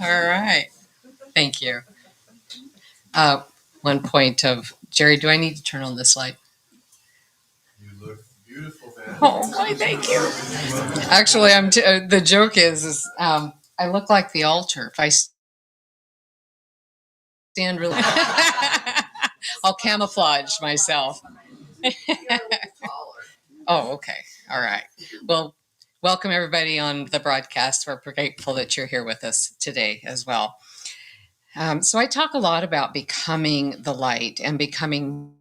All right. Thank you. One point of Jerry, do I need to turn on this light? You look beautiful, man. Oh, why, thank you. Actually, the joke is I look like the altar. If I stand really, I'll camouflage myself. Oh, okay. All right. Well, welcome everybody on the broadcast. We're grateful that you're here with us today as well. So I talk a lot about becoming the light and becoming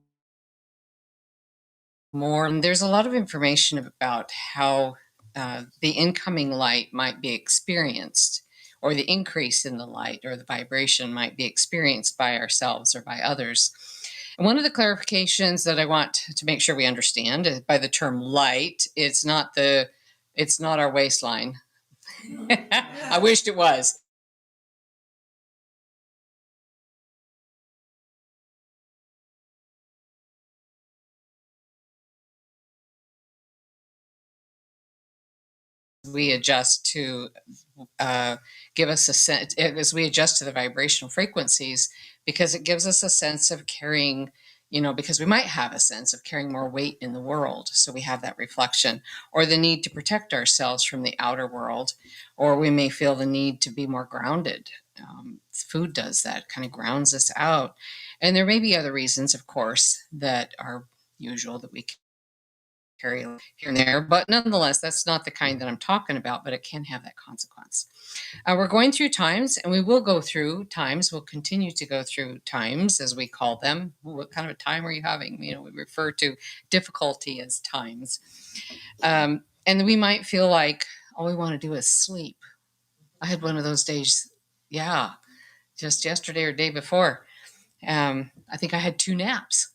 more. And there's a lot of information about how the incoming light might be experienced, or the increase in the light or the vibration might be experienced by ourselves or by others. And one of the clarifications that I want to make sure we understand by the term light, it's not our waistline. I wished it was. We adjust to give us a sense as we adjust to the vibrational frequencies, because it gives us a sense of carrying, because we might have a sense of carrying more weight in the world. So we have that reflection, or the need to protect ourselves from the outer world, or we may feel the need to be more grounded. Food does that, kind of grounds us out. And there may be other reasons, of course, that are usual that we carry here and there, but nonetheless, that's not the kind that I'm talking about, but it can have that consequence. We're going through times, and we will go through times. We'll continue to go through times, as we call them. What kind of a time are you having? We refer to difficulty as times. And we might feel like all we want to do is sleep. I had one of those days, yeah, just yesterday or day before. I think I had 2 naps.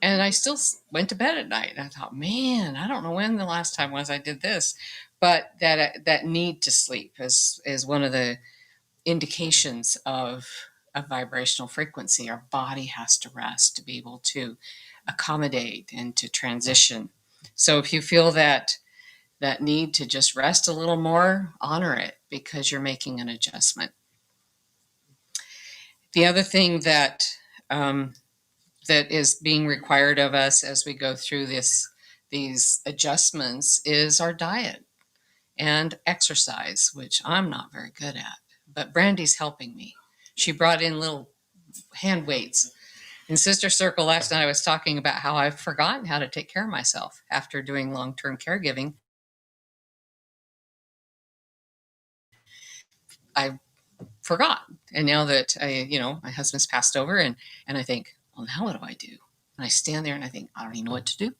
And I still went to bed at night. And I thought, man, I don't know when the last time was I did this. But that need to sleep is one of the indications of a vibrational frequency. Our body has to rest to be able to accommodate and to transition. So if you feel that need to just rest a little more, honor it, because you're making an adjustment. The other thing that that is being required of us as we go through these adjustments is our diet and exercise, which I'm not very good at, but Brandy's helping me. She brought in little hand weights. In Sister Circle last night, I was talking about how I've forgotten how to take care of myself after doing long-term caregiving. I forgot. And now that my husband's passed over, and I think, well, now what do I do? And I stand there and I think, I don't even know what to do.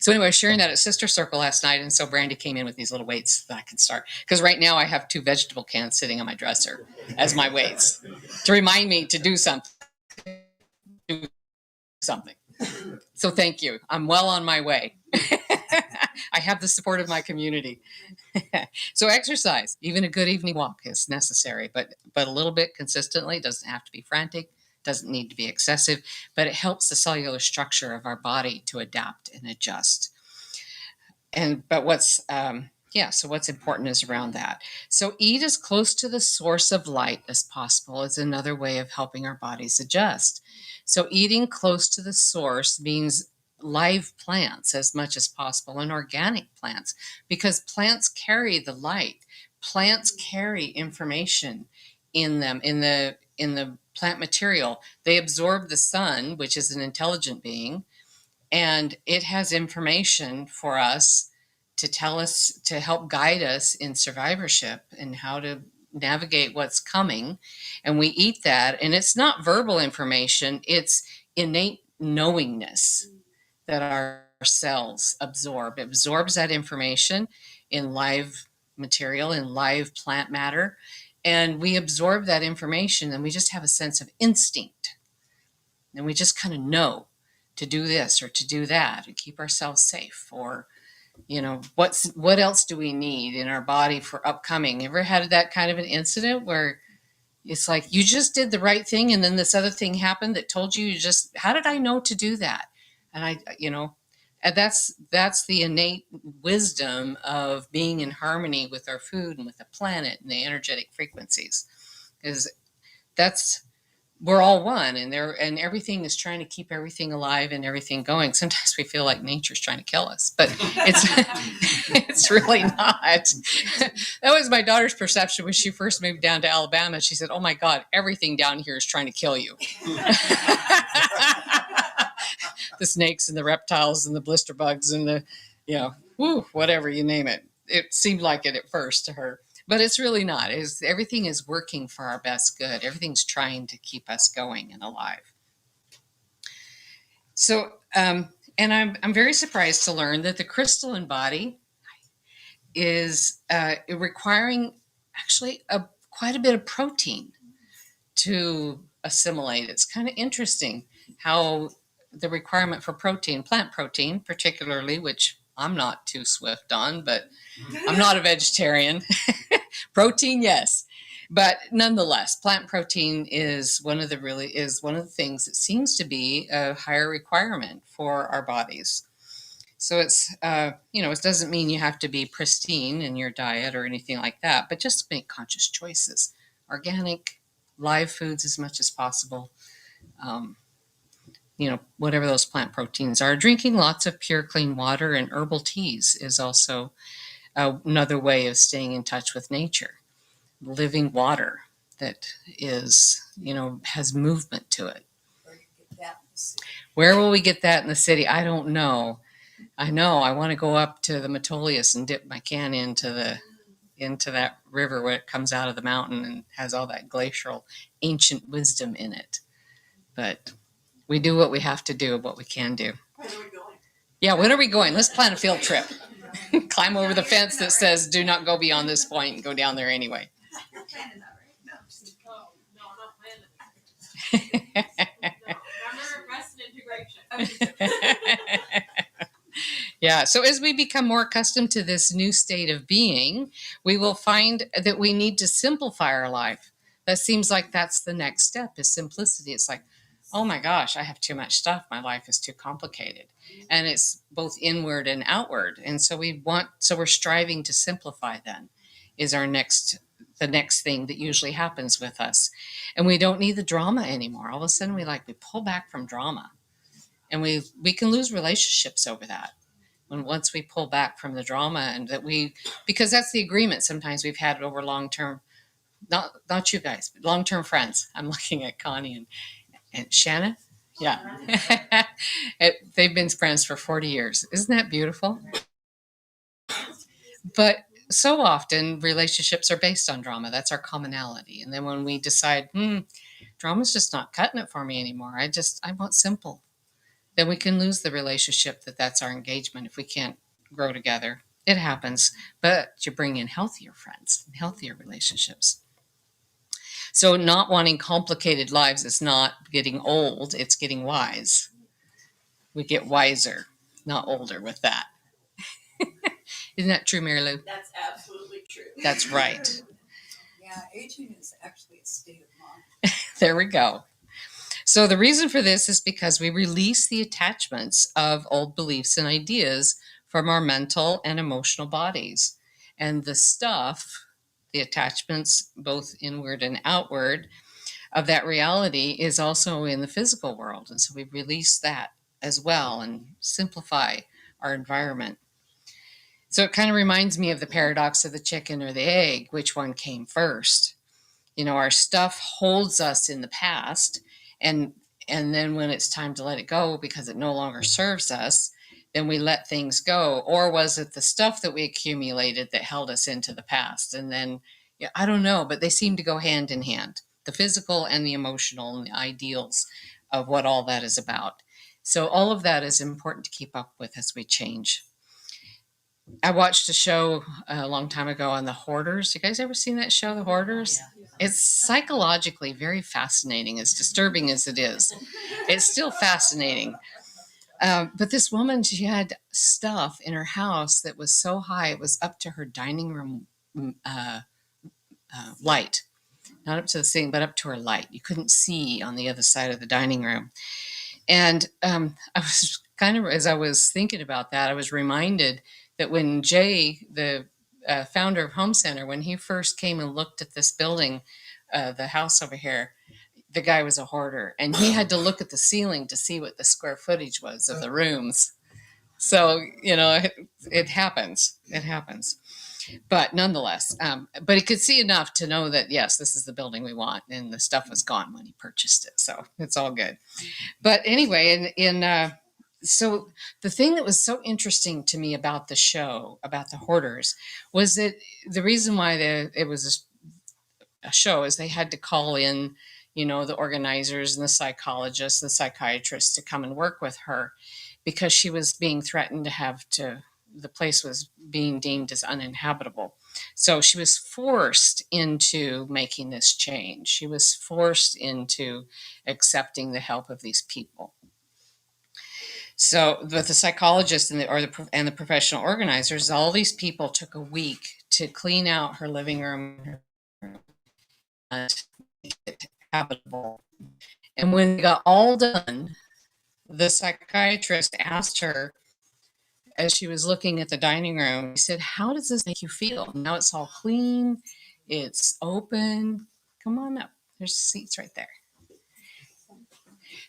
So anyway, I was sharing that at Sister Circle last night. And so Brandy came in with these little weights that I could start. Because right now I have 2 vegetable cans sitting on my dresser as my weights to remind me to do something. So thank you. I'm well on my way. I have the support of my community. So exercise, even a good evening walk is necessary, but a little bit consistently. Doesn't have to be frantic, doesn't need to be excessive, but it helps the cellular structure of our body to adapt and adjust. But what's important is around that. So eat as close to the source of light as possible is another way of helping our bodies adjust. So eating close to the source means live plants as much as possible, and organic plants, because plants carry the light. Plants carry information in them, in the plant material. They absorb the sun, which is an intelligent being, and it has information for us to tell us, to help guide us in survivorship and how to navigate what's coming. And we eat that, and it's not verbal information, it's innate knowingness that our cells absorb. It absorbs that information in live material, in live plant matter, and we absorb that information, and we just have a sense of instinct, and we just kind of know to do this or to do that and keep ourselves safe, or what else do we need in our body for upcoming. Ever had that kind of an incident where it's like you just did the right thing and then this other thing happened that told you, how did I know to do that? And And that's the innate wisdom of being in harmony with our food and with the planet and the energetic frequencies. Is that's we're all one, and everything is trying to keep everything alive and everything going. Sometimes we feel like nature's trying to kill us, but it's it's really not. That was my daughter's perception when she first moved down to Alabama. She said, "Oh my God, everything down here is trying to kill you." The snakes and the reptiles and the blister bugs and the, whatever you name it. It seemed like it at first to her, but it's really not. Everything is working for our best good. Everything's trying to keep us going and alive. So, and I'm very surprised to learn that the crystalline body is requiring actually quite a bit of protein to assimilate. It's kind of interesting how the requirement for protein, plant protein particularly, which I'm not too swift on, but I'm not a vegetarian. Protein, yes. But nonetheless, plant protein is one of the things that seems to be a higher requirement for our bodies. So it doesn't mean you have to be pristine in your diet or anything like that, but just make conscious choices. Organic, live foods as much as possible. Whatever those plant proteins are. Drinking lots of pure, clean water and herbal teas is also another way of staying in touch with nature. Living water that is, has movement to it. Where will we get that in the city? I don't know. I know I want to go up to the Metolius and dip my can into that river where it comes out of the mountain and has all that glacial ancient wisdom in it. But we do what we have to do, what we can do. When are we going? Yeah, when are we going? Let's plan a field trip. Climb over the fence that says do not go beyond this point and go down there anyway. You're planning that, right? No, I'm not planning. No, remember rest and integration. Yeah, so as we become more accustomed to this new state of being, we will find that we need to simplify our life. That seems like that's the next step, is simplicity. It's like, oh my gosh, I have too much stuff. My life is too complicated. And it's both inward and outward. And so we're striving to simplify then is the next thing that usually happens with us. And we don't need the drama anymore. All of a sudden we pull back from drama. And we can lose relationships over that. When once we pull back from the drama and because that's the agreement sometimes we've had over long-term, not you guys, but long-term friends. I'm looking at Connie and Shannon. Yeah. They've been friends for 40 years. Isn't that beautiful? But so often relationships are based on drama. That's our commonality. And then when we decide, drama's just not cutting it for me anymore. I want simple. Then we can lose the relationship that's our engagement if we can't grow together. It happens, but you bring in healthier friends and healthier relationships. So not wanting complicated lives is not getting old, it's getting wise. We get wiser, not older with that. Isn't that true, Mary Lou? That's absolutely true. That's right. Yeah, aging is actually a state of mind. There we go. So the reason for this is because we release the attachments of old beliefs and ideas from our mental and emotional bodies. And the attachments, both inward and outward, of that reality is also in the physical world. And so we release that as well and simplify our environment. So it kind of reminds me of the paradox of the chicken or the egg. Which one came first? Our stuff holds us in the past, and then when it's time to let it go because it no longer serves us, then we let things go. Or was it the stuff that we accumulated that held us into the past? And then, I don't know, but they seem to go hand in hand, the physical and the emotional and the ideals of what all that is about. So all of that is important to keep up with as we change. I watched a show a long time ago on the Hoarders. You guys ever seen that show, The Hoarders? Yeah. It's psychologically very fascinating, as disturbing as it is. It's still fascinating. But this woman, she had stuff in her house that was so high, it was up to her dining room light. Not up to the ceiling, but up to her light. You couldn't see on the other side of the dining room. And I was kind of as I was thinking about that, I was reminded that when Jay, the founder of Home Center, when he first came and looked at this building, the house over here, the guy was a hoarder, and he had to look at the ceiling to see what the square footage was of the rooms. So it happens. It happens. But nonetheless, but he could see enough to know that yes, this is the building we want, and the stuff was gone when he purchased it, so it's all good. But anyway, so the thing that was so interesting to me about the show about the hoarders was that the reason why it was a show is they had to call in, the organizers and the psychologists, the psychiatrists to come and work with her because she was being threatened the place was being deemed as uninhabitable. So she was forced into making this change. She was forced into accepting the help of these people. So, but the psychologists and the professional organizers, all these people took a week to clean out her living room and make it habitable. And when they got all done, the psychiatrist asked her, as she was looking at the dining room, he said, "How does this make you feel? Now it's all clean, it's open. Come on up. There's seats right there."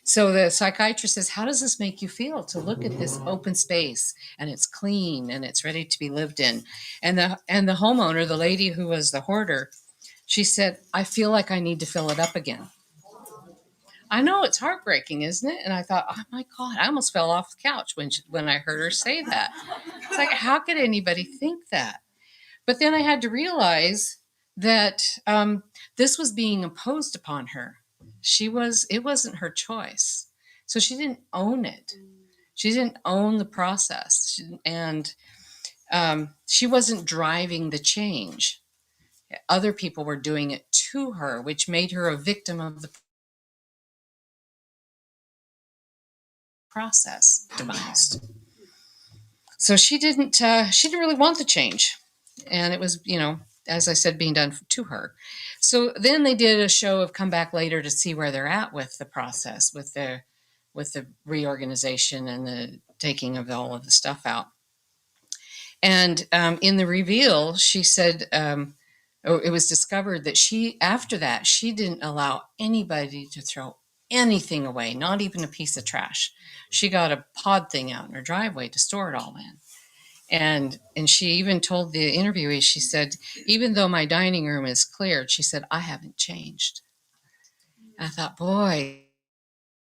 So the psychiatrist says, "How does this make you feel to look at this open space and it's clean and it's ready to be lived in?" And the homeowner, the lady who was the hoarder, she said, "I feel like I need to fill it up again." I know, it's heartbreaking, isn't it? And I thought, oh my God, I almost fell off the couch when I heard her say that. It's like, how could anybody think that? But then I had to realize that this was being imposed upon her. It wasn't her choice. So she didn't own it. She didn't own the process. And she wasn't driving the change. Other people were doing it to her, which made her a victim of the process demised. So she didn't really want the change, and it was, as I said, being done to her. So then they did a show of come back later to see where they're at with the process, with the reorganization and the taking of all of the stuff out. And in the reveal, she said, it was discovered that after that, she didn't allow anybody to throw anything away, not even a piece of trash. She got a pod thing out in her driveway to store it all in. And she even told the interviewee, she said, "Even though my dining room is cleared," she said, "I haven't changed." And I thought, boy,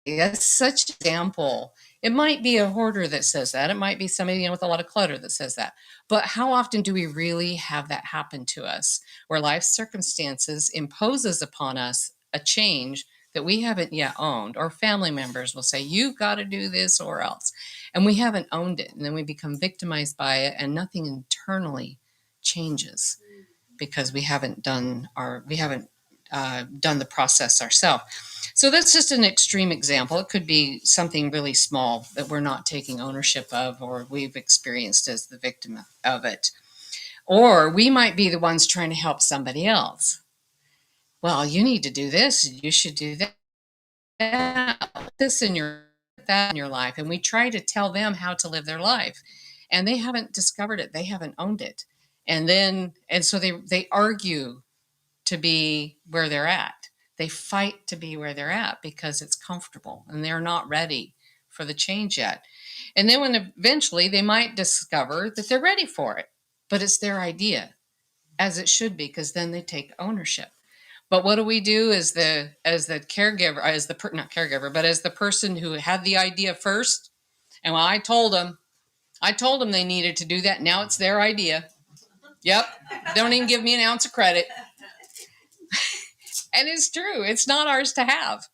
that's such an example. It might be a hoarder that says that. It might be somebody with a lot of clutter that says that. But how often do we really have that happen to us, where life circumstances imposes upon us a change that we haven't yet owned, or family members will say, "You've got to do this or else," and we haven't owned it, and then we become victimized by it, and nothing internally changes because we haven't done the process ourselves. So that's just an extreme example. It could be something really small that we're not taking ownership of, or we've experienced as the victim of it. Or we might be the ones trying to help somebody else. Well, you need to do this. You should do that. This in that in your life. And we try to tell them how to live their life. And they haven't discovered it. They haven't owned it. And so they argue to be where they're at. They fight to be where they're at because it's comfortable and they're not ready for the change yet. And then when eventually they might discover that they're ready for it, but it's their idea, as it should be, because then they take ownership. But what do we do as the caregiver, not caregiver, but as the person who had the idea first? And well, I told them they needed to do that. Now it's their idea. Yep. Don't even give me an ounce of credit. And it's true. It's not ours to have.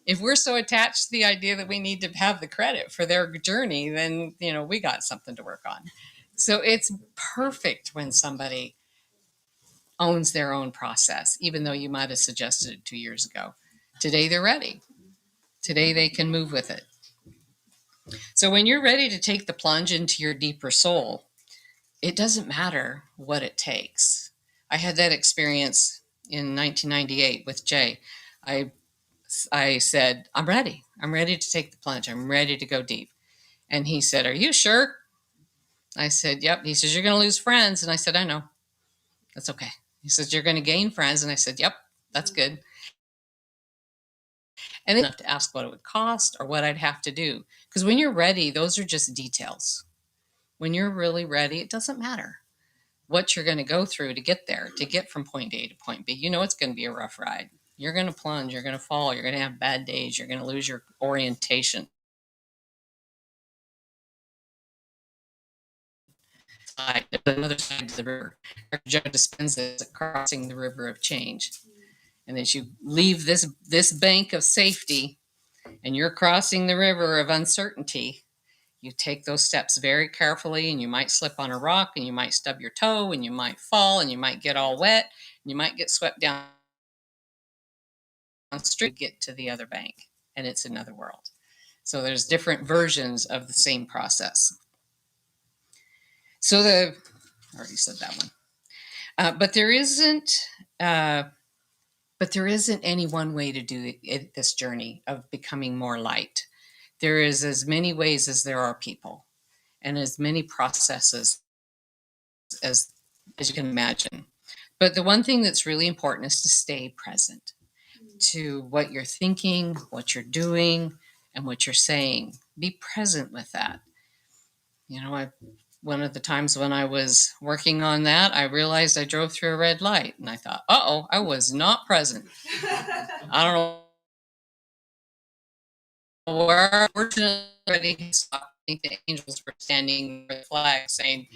If we're so attached to the idea that we need to have the credit for their journey, then, we got something to work on. So it's perfect when somebody owns their own process, even though you might have suggested it 2 years ago. Today, they're ready. Today, they can move with it. So when you're ready to take the plunge into your deeper soul, it doesn't matter what it takes. I had that experience in 1998 with Jay. I said, I'm ready. I'm ready to take the plunge. I'm ready to go deep. And he said, "Are you sure?" I said, "Yep." He says, "You're going to lose friends." And I said, "I know. That's okay." He says, "You're going to gain friends." And I said, "Yep, that's good." And then enough to ask what it would cost or what I'd have to do. Because when you're ready, those are just details. When you're really ready, it doesn't matter what you're going to go through to get there, to get from point A to point B. You know it's going to be a rough ride. You're going to plunge, you're going to fall, you're going to have bad days, you're going to lose your orientation. Another side of the river. Joe Dispenza is crossing the river of change. And as you leave this bank of safety and you're crossing the river of uncertainty, you take those steps very carefully, and you might slip on a rock, and you might stub your toe, and you might fall, and you might get all wet, and you might get swept down the street, get to the other bank, and it's another world. So there's different versions of the same process. So I already said that one, but there isn't. But there isn't any one way to do this journey of becoming more light. There is as many ways as there are people, and as many processes as you can imagine. But the one thing that's really important is to stay present to what you're thinking, what you're doing, and what you're saying. Be present with that. One of the times when I was working on that, I realized I drove through a red light, and I thought, "Uh-oh, I was not present." I don't know where. Fortunately, I think the angels were standing with flag saying,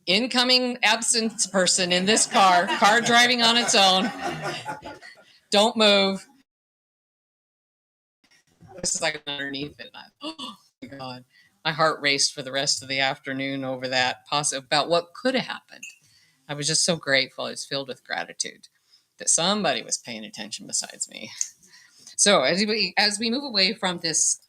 "Incoming absent person in this car driving on its own. Don't move." This is like underneath it. Oh my God. My heart raced for the rest of the afternoon over that, about what could have happened. I was just so grateful. I was filled with gratitude that somebody was paying attention besides me. So as we move away from this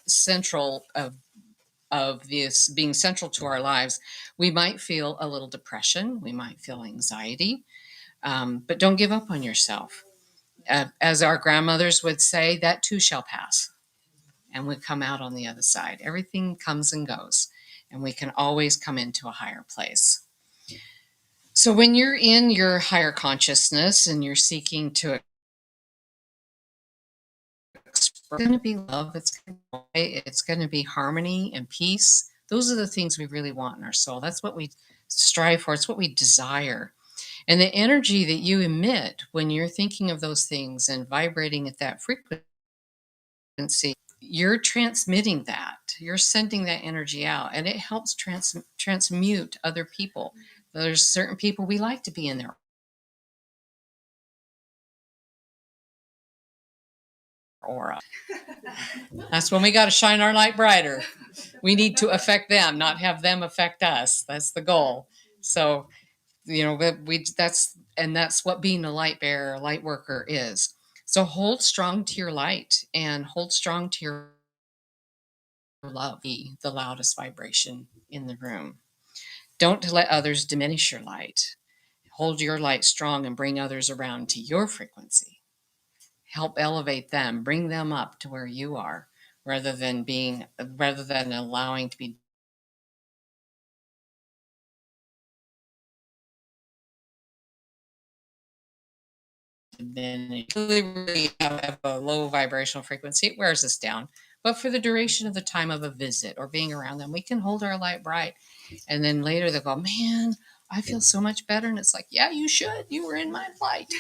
central of this being central to our lives, we might feel a little depression. We might feel anxiety, but don't give up on yourself. As our grandmothers would say, that too shall pass. And we come out on the other side. Everything comes and goes, and we can always come into a higher place. So when you're in your higher consciousness and you're seeking to express, it's going to be love, it's going to be harmony and peace. Those are the things we really want in our soul. That's what we strive for. It's what we desire. And the energy that you emit when you're thinking of those things and vibrating at that frequency, you're transmitting that. You're sending that energy out, and it helps transmute other people. There's certain people we like to be in their aura. That's when we got to shine our light brighter. We need to affect them, not have them affect us. That's the goal. So, that's what being a light bearer, a light worker is. So hold strong to your light and hold strong to your love. Be the loudest vibration in the room. Don't let others diminish your light. Hold your light strong and bring others around to your frequency. Help elevate them, bring them up to where you are, rather than allowing to be diminished. Really have a low vibrational frequency, it wears us down. But for the duration of the time of a visit or being around them, we can hold our light bright. And then later they'll go, "Man, I feel so much better." And it's like, "Yeah, you should. You were in my light."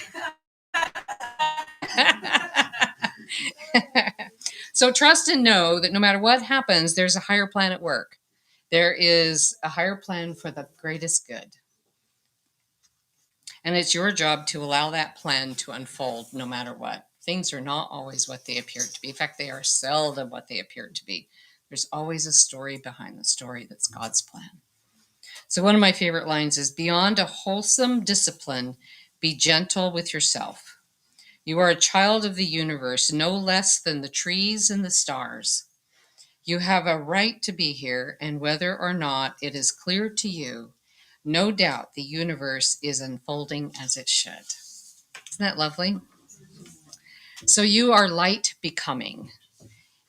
So trust and know that no matter what happens, there's a higher plan at work. There is a higher plan for the greatest good. And it's your job to allow that plan to unfold no matter what. Things are not always what they appear to be. In fact, they are seldom what they appear to be. There's always a story behind the story that's God's plan. So one of my favorite lines is, "Beyond a wholesome discipline, be gentle with yourself. You are a child of the universe, no less than the trees and the stars. You have a right to be here, and whether or not it is clear to you, no doubt the universe is unfolding as it should." Isn't that lovely? So you are light becoming.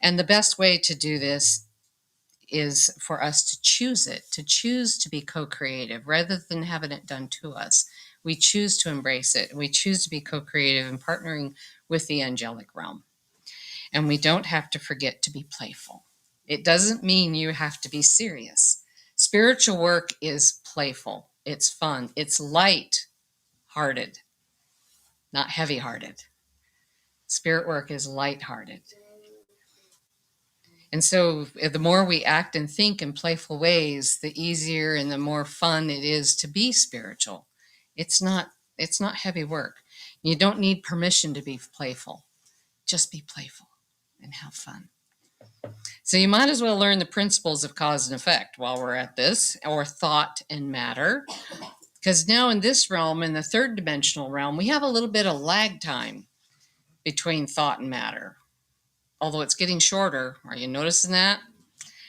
And the best way to do this is for us to choose it, to choose to be co-creative rather than having it done to us. We choose to embrace it. We choose to be co-creative and partnering with the angelic realm. And we don't have to forget to be playful. It doesn't mean you have to be serious. Spiritual work is playful. It's fun. It's light-hearted, not heavy-hearted. Spirit work is light-hearted. And so the more we act and think in playful ways, the easier and the more fun it is to be spiritual. It's not heavy work. You don't need permission to be playful. Just be playful and have fun. So you might as well learn the principles of cause and effect while we're at this, or thought and matter. Because now in this realm, in the third dimensional realm, we have a little bit of lag time between thought and matter. Although it's getting shorter. Are you noticing that?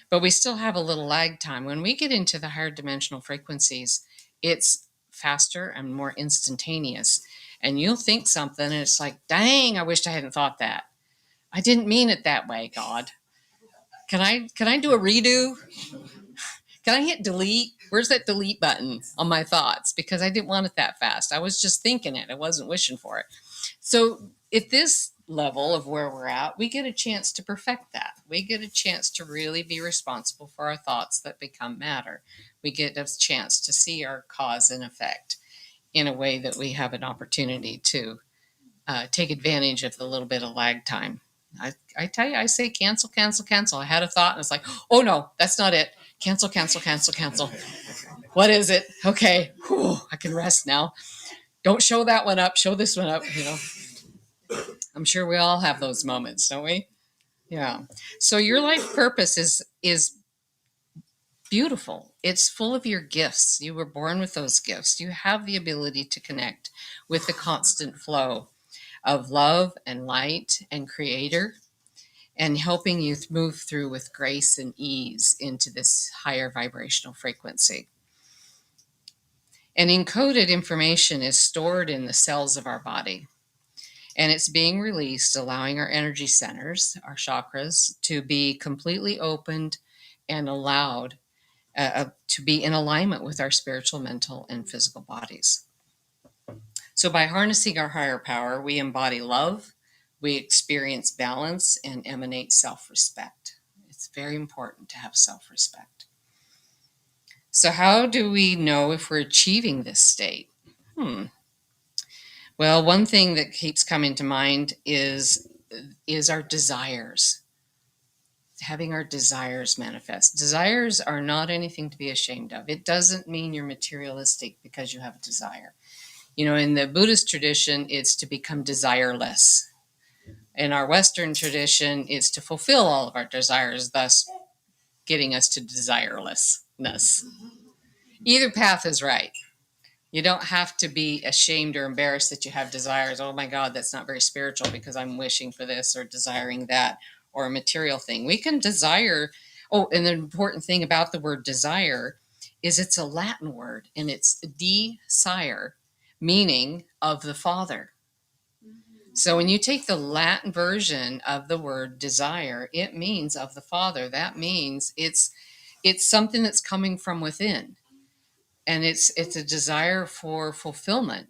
But we still have a little lag time. When we get into the higher dimensional frequencies, it's faster and more instantaneous. And you'll think something and it's like, dang, I wished I hadn't thought that. I didn't mean it that way, God. Can I do a redo? Can I hit delete? Where's that delete button on my thoughts? Because I didn't want it that fast. I was just thinking it. I wasn't wishing for it. So at this level of where we're at, we get a chance to perfect that. We get a chance to really be responsible for our thoughts that become matter. We get a chance to see our cause and effect in a way that we have an opportunity to take advantage of the little bit of lag time. I tell you, I say cancel, cancel, cancel. I had a thought and it's like, oh no, that's not it. Cancel, cancel, cancel, cancel. What is it? Okay, whew, I can rest now. Don't show that one up. Show this one up. I'm sure we all have those moments, don't we? Yeah. So your life purpose is beautiful. It's full of your gifts. You were born with those gifts. You have the ability to connect with the constant flow of love and light and creator, and helping you move through with grace and ease into this higher vibrational frequency. And encoded information is stored in the cells of our body, and it's being released, allowing our energy centers, our chakras, to be completely opened and allowed to be in alignment with our spiritual, mental, and physical bodies. So by harnessing our higher power, we embody love, we experience balance, and emanate self-respect. It's very important to have self-respect. So how do we know if we're achieving this state? Well, one thing that keeps coming to mind is our desires. Having our desires manifest. Desires are not anything to be ashamed of. It doesn't mean you're materialistic because you have a desire. In the Buddhist tradition, it's to become desireless. In our Western tradition, it's to fulfill all of our desires, thus getting us to desirelessness. Either path is right. You don't have to be ashamed or embarrassed that you have desires. Oh my God, that's not very spiritual because I'm wishing for this or desiring that or a material thing. We can desire. Oh, and the important thing about the word desire is it's a Latin word, and it's desire, meaning of the Father. So when you take the Latin version of the word desire, it means of the Father. That means it's something that's coming from within. And it's a desire for fulfillment.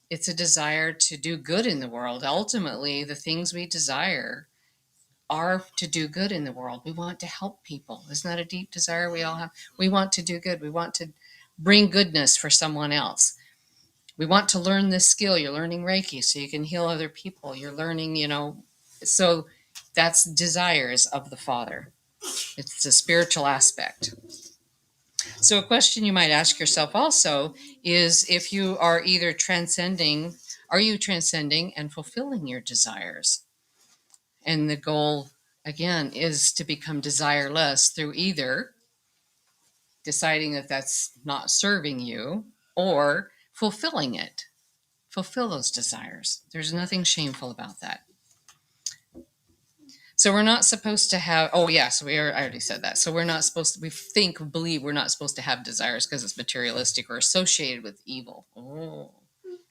It's a desire to do good in the world. Ultimately, the things we desire are to do good in the world. We want to help people. Isn't that a deep desire we all have? We want to do good. We want to bring goodness for someone else. We want to learn this skill. You're learning Reiki so you can heal other people. You're learning, so that's desires of the Father. It's a spiritual aspect. So a question you might ask yourself also is if you are either transcending and fulfilling your desires? And the goal, again, is to become desireless through either deciding that that's not serving you or fulfilling it. Fulfill those desires. There's nothing shameful about that. So we're not supposed to have, I already said that. So we're not supposed to, believe we're not supposed to have desires because it's materialistic or associated with evil. Oh,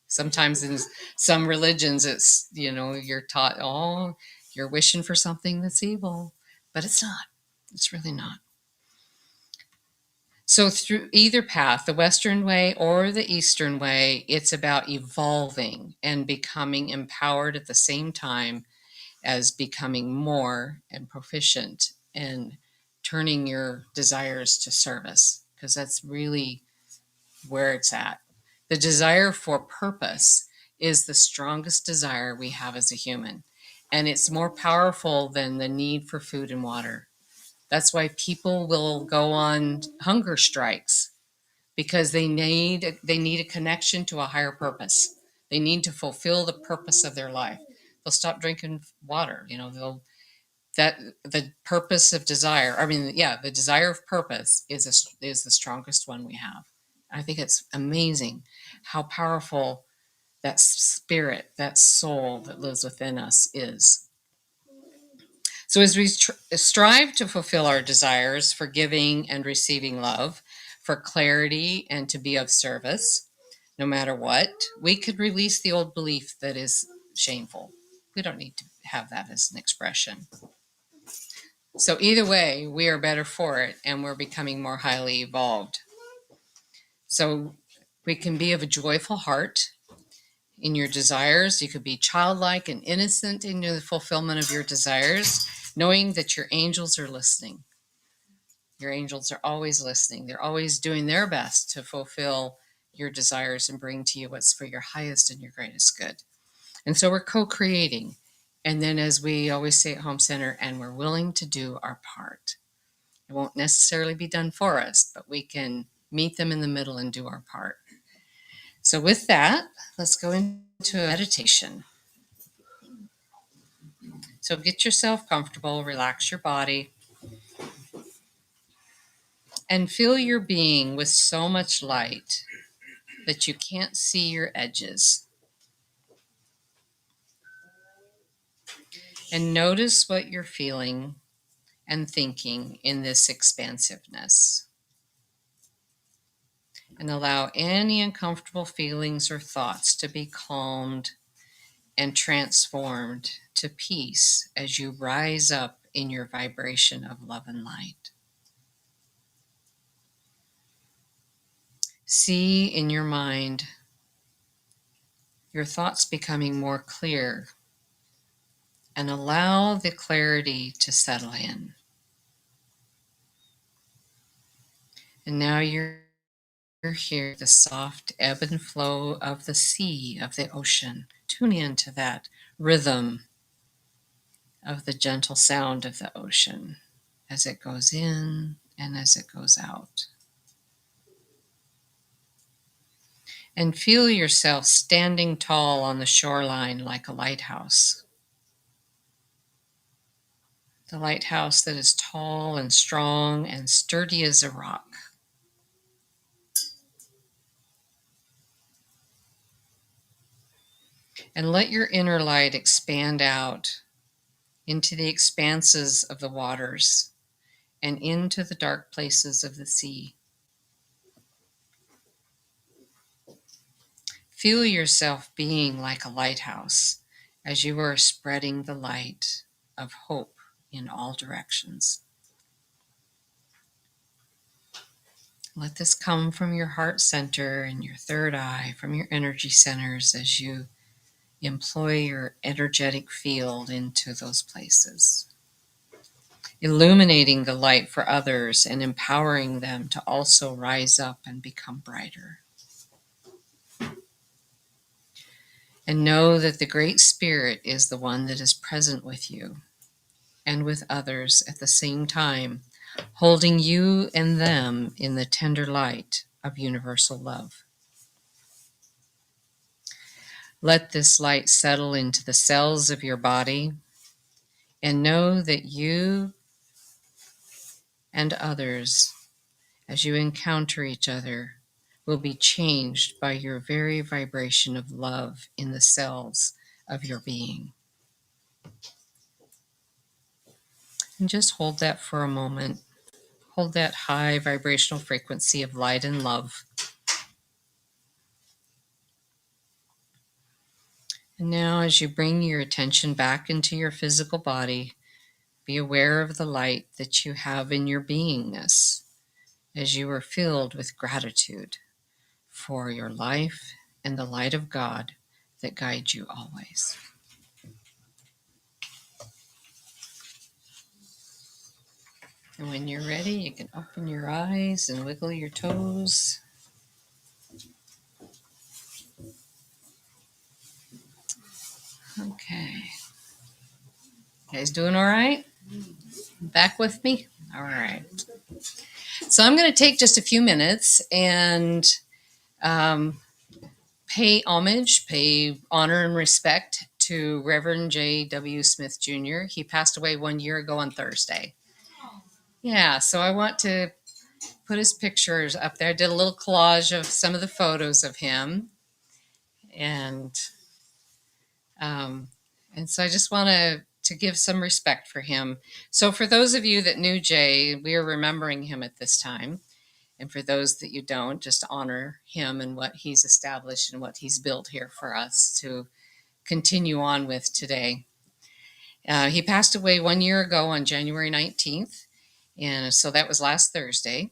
sometimes in some religions, it's, you're taught, you're wishing for something that's evil, but it's not. It's really not. So through either path, the Western way or the Eastern way, it's about evolving and becoming empowered at the same time as becoming more and proficient and turning your desires to service, because that's really where it's at. The desire for purpose is the strongest desire we have as a human, and it's more powerful than the need for food and water. That's why people will go on hunger strikes, because they need a connection to a higher purpose. They need to fulfill the purpose of their life. They'll stop drinking water. They'll that the purpose of desire. I mean, yeah, the desire of purpose is the strongest one we have. I think it's amazing how powerful that spirit, that soul that lives within us is. So, as we strive to fulfill our desires for giving and receiving love, for clarity and to be of service, no matter what, we could release the old belief that is shameful. We don't need to have that as an expression. So, either way, we are better for it and we're becoming more highly evolved. So, we can be of a joyful heart in your desires. You could be childlike and innocent in the fulfillment of your desires, knowing that your angels are listening. Your angels are always listening. They're always doing their best to fulfill your desires and bring to you what's for your highest and your greatest good. And so we're co-creating. And then, as we always say at Home Center, and we're willing to do our part. It won't necessarily be done for us, but we can meet them in the middle and do our part. So with that, let's go into a meditation. So get yourself comfortable, relax your body, and fill your being with so much light that you can't see your edges. And notice what you're feeling and thinking in this expansiveness. And allow any uncomfortable feelings or thoughts to be calmed and transformed to peace as you rise up in your vibration of love and light. See in your mind your thoughts becoming more clear, and allow the clarity to settle in. And now you're here, the soft ebb and flow of the sea, of the ocean. Tune into that rhythm of the gentle sound of the ocean as it goes in and as it goes out. And feel yourself standing tall on the shoreline like a lighthouse. The lighthouse that is tall and strong and sturdy as a rock. And let your inner light expand out into the expanses of the waters and into the dark places of the sea. Feel yourself being like a lighthouse as you are spreading the light of hope in all directions. Let this come from your heart center and your third eye, from your energy centers as you employ your energetic field into those places. Illuminating the light for others and empowering them to also rise up and become brighter. And know that the Great Spirit is the one that is present with you and with others at the same time, holding you and them in the tender light of universal love. Let this light settle into the cells of your body, and know that you and others, as you encounter each other, will be changed by your very vibration of love in the cells of your being. And just hold that for a moment. Hold that high vibrational frequency of light and love. And now, as you bring your attention back into your physical body, be aware of the light that you have in your beingness. as you are filled with gratitude for your life and the light of God that guides you always. And when you're ready, you can open your eyes and wiggle your toes. Okay. You guys doing all right? Back with me? All right. So I'm going to take just a few minutes and pay homage, pay honor and respect to Reverend J.W. Smith Jr. He passed away 1 year ago on Thursday. Yeah, so I want to put his pictures up there. I did a little collage of some of the photos of him. And so I just want to give some respect for him. So for those of you that knew Jay, we are remembering him at this time. And for those that you don't, just honor him and what he's established and what he's built here for us to continue on with today. He passed away 1 year ago on January 19th. And so that was last Thursday.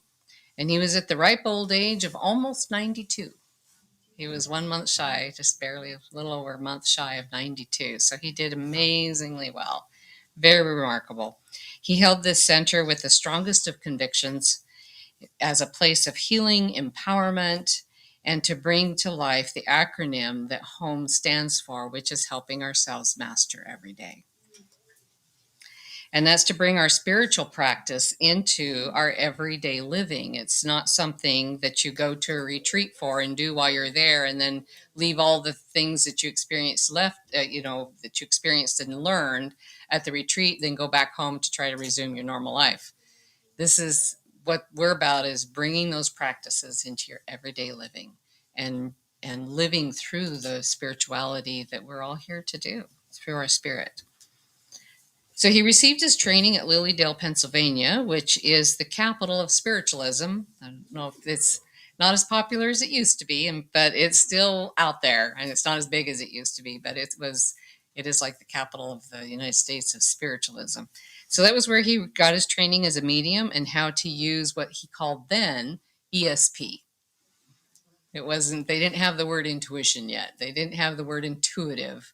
And he was at the ripe old age of almost 92. He was 1 month shy, just barely a little over a month shy of 92. So he did amazingly well. Very remarkable. He held this center with the strongest of convictions as a place of healing, empowerment, and to bring to life the acronym that HOME stands for, which is helping ourselves master every day. And that's to bring our spiritual practice into our everyday living. It's not something that you go to a retreat for and do while you're there and then leave all the things that you experienced that you experienced and learned at the retreat, then go back home to try to resume your normal life. This is what we're about, is bringing those practices into your everyday living and living through the spirituality that we're all here to do through our spirit. So he received his training at Lilydale, Pennsylvania, which is the capital of spiritualism. I don't know if it's not as popular as it used to be, but it's still out there, and it's not as big as it used to be, but it is like the capital of the United States of spiritualism. So that was where he got his training as a medium and how to use what he called then ESP. They didn't have the word intuition yet. They didn't have the word intuitive.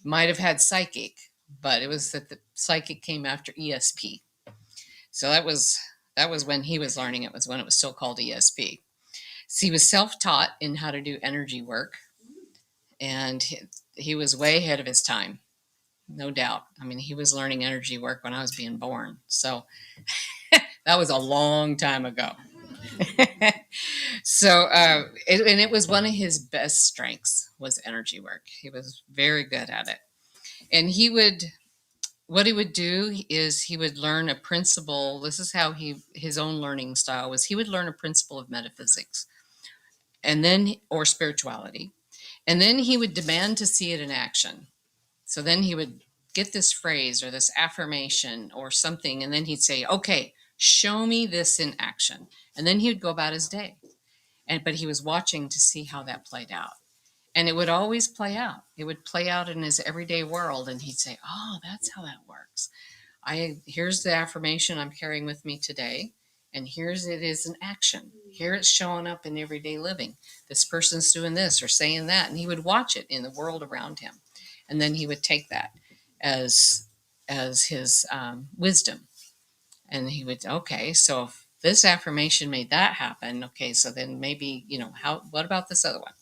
Might have had psychic, but it was that the psychic came after ESP. So that was when he was learning it, was when it was still called ESP. So he was self-taught in how to do energy work, and he was way ahead of his time, no doubt. I mean, he was learning energy work when I was being born. So that was a long time ago. So, it was one of his best strengths, was energy work. He was very good at it. And what he would do is he would learn a principle. This is how his own learning style was. He would learn a principle of metaphysics or spirituality. And then he would demand to see it in action. So then he would get this phrase or this affirmation or something, and then he'd say, okay, show me this in action. And then he would go about his day. But he was watching to see how that played out. And it would always play out. It would play out in his everyday world. And he'd say, oh, that's how that works. Here's the affirmation I'm carrying with me today. And here's it is in action. Here it's showing up in everyday living. This person's doing this or saying that. And he would watch it in the world around him. And then he would take that as his wisdom. And he would, okay, so if this affirmation made that happen, okay, so then maybe, what about this other one?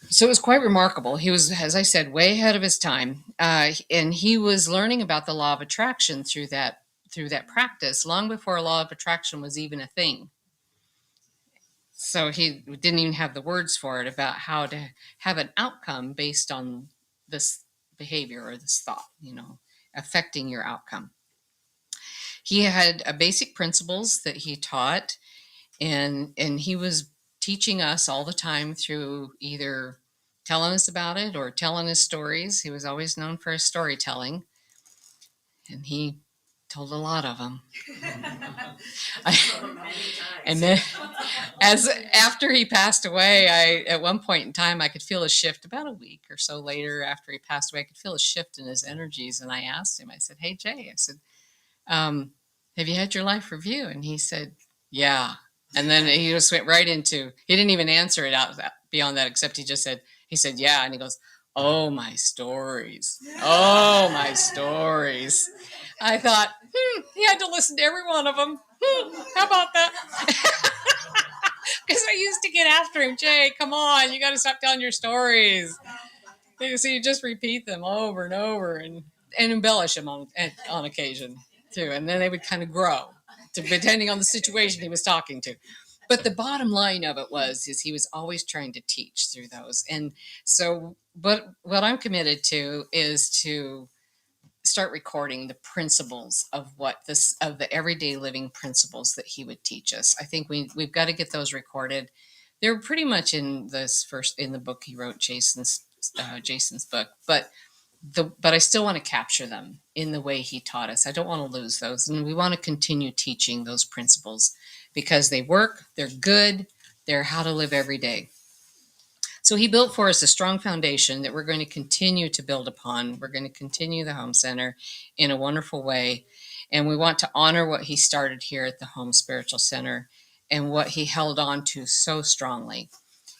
So it was quite remarkable. He was, as I said, way ahead of his time. And he was learning about the law of attraction through that practice long before law of attraction was even a thing. So he didn't even have the words for it, about how to have an outcome based on this behavior or this thought, affecting your outcome. He had basic principles that he taught, and he was teaching us all the time through either telling us about it or telling us stories. He was always known for his storytelling, and he told a lot of them. And then, after he passed away, at one point in time, I could feel a shift. About a week or so later, after he passed away, I could feel a shift in his energies. And I asked him, I said, "Hey, Jay," I said, "have you had your life review?" And he said, Yeah. And then he just went right into, he didn't even answer it out beyond that, except he said, yeah. And he goes, oh, my stories. Oh, my stories. I thought, he had to listen to every one of them. How about that? Because I used to get after him. Jay, come on. You got to stop telling your stories. So you just repeat them over and over and embellish them on occasion too. And then they would kind of grow depending on the situation he was talking to. But the bottom line of it is he was always trying to teach through those. And so, but what I'm committed to is to start recording the principles of of the everyday living principles that he would teach us. I think we've got to get those recorded. They're pretty much in the book he wrote, Jason's book, but I still want to capture them in the way he taught us. I don't want to lose those, and we want to continue teaching those principles because they work, they're good, they're how to live every day. So he built for us a strong foundation that we're going to continue to build upon. We're going to continue the Home Center in a wonderful way. And we want to honor what he started here at the Home Spiritual Center and what he held on to so strongly.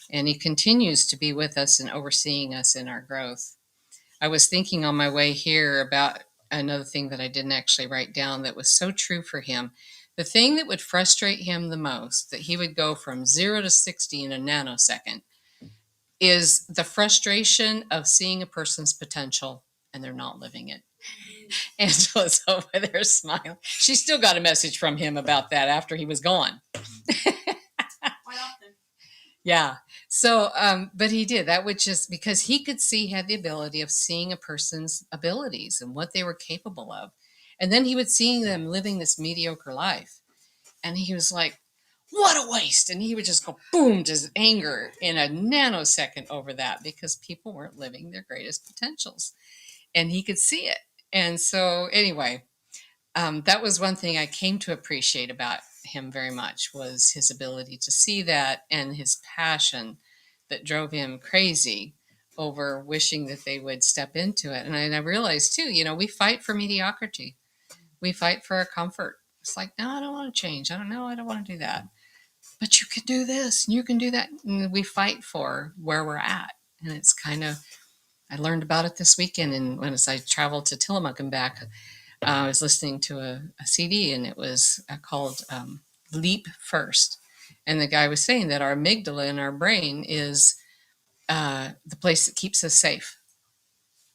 And he continues to be with us and overseeing us in our growth. I was thinking on my way here about another thing that I didn't actually write down that was so true for him. The thing that would frustrate him the most, that he would go from 0 to 60 in a nanosecond, is the frustration of seeing a person's potential and they're not living it. Angela's over there smiling. She still got a message from him about that after he was gone. Quite often. Yeah. So, but he did. That would just, because he could had the ability of seeing a person's abilities and what they were capable of. And then he would see them living this mediocre life. And he was like, what a waste. And he would just go boom, just anger in a nanosecond over that because people weren't living their greatest potentials. And he could see it. And so anyway, that was one thing I came to appreciate about him very much, was his ability to see that and his passion that drove him crazy over wishing that they would step into it. And I realized too, we fight for mediocrity. We fight for our comfort. It's like, no, I don't want to change. I don't want to do that. But you can do this and you can do that. And we fight for where we're at. And it's kind of, I learned about it this weekend. And as I traveled to Tillamook and back, I was listening to a CD, and it was called Leap First. And the guy was saying that our amygdala in our brain is the place that keeps us safe.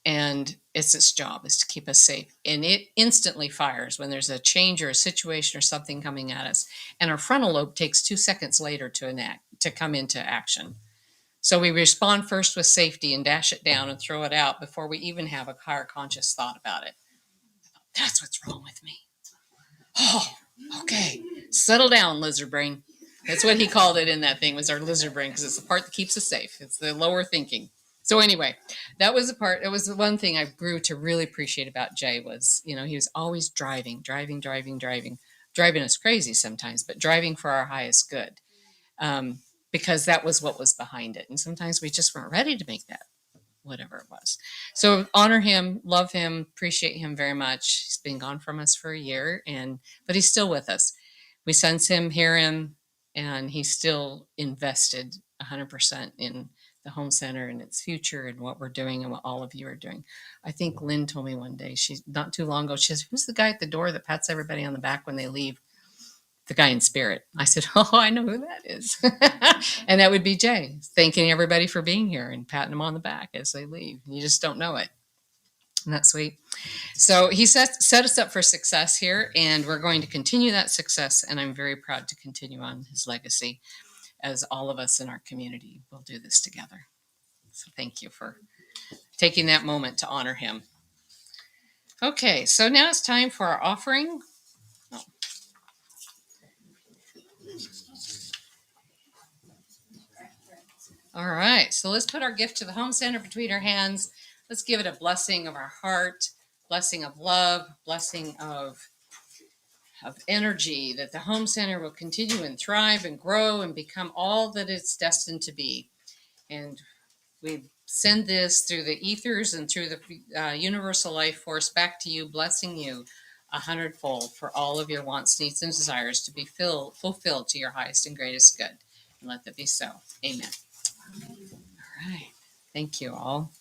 And its job is to keep us safe. And it instantly fires when there's a change or a situation or something coming at us. And our frontal lobe takes 2 seconds later to come into action. So we respond first with safety and dash it down and throw it out before we even have a higher conscious thought about it. That's what's wrong with me. Oh, okay. Settle down, lizard brain. That's what he called it in that thing, was our lizard brain, because it's the part that keeps us safe. It's the lower thinking. So anyway, that was the one thing I grew to really appreciate about Jay was, he was always driving us crazy sometimes, but driving for our highest good, because that was what was behind it. And sometimes we just weren't ready to make that, whatever it was. So honor him, love him, appreciate him very much. He's been gone from us for a year, but he's still with us. We sense him, hear him, and he's still invested 100% in the Home Center and its future and what we're doing and what all of you are doing. I think Lynn told me one day, she's not too long ago, she says, who's the guy at the door that pats everybody on the back when they leave? The guy in spirit. I said, oh, I know who that is. And that would be Jay, thanking everybody for being here and patting them on the back as they leave. You just don't know it. Isn't that sweet? So he set us up for success here, and we're going to continue that success. And I'm very proud to continue on his legacy, as all of us in our community will do this together. So thank you for taking that moment to honor him. Okay, so now it's time for our offering. Oh. All right, so let's put our gift to the Home Center between our hands. Let's give it a blessing of our heart, blessing of love, blessing of energy, that the Home Center will continue and thrive and grow and become all that it's destined to be. And we send this through the ethers and through the universal life force back to you, blessing you 100-fold for all of your wants, needs, and desires to be fulfilled to your highest and greatest good. And let that be so. Amen. All right. Thank you all.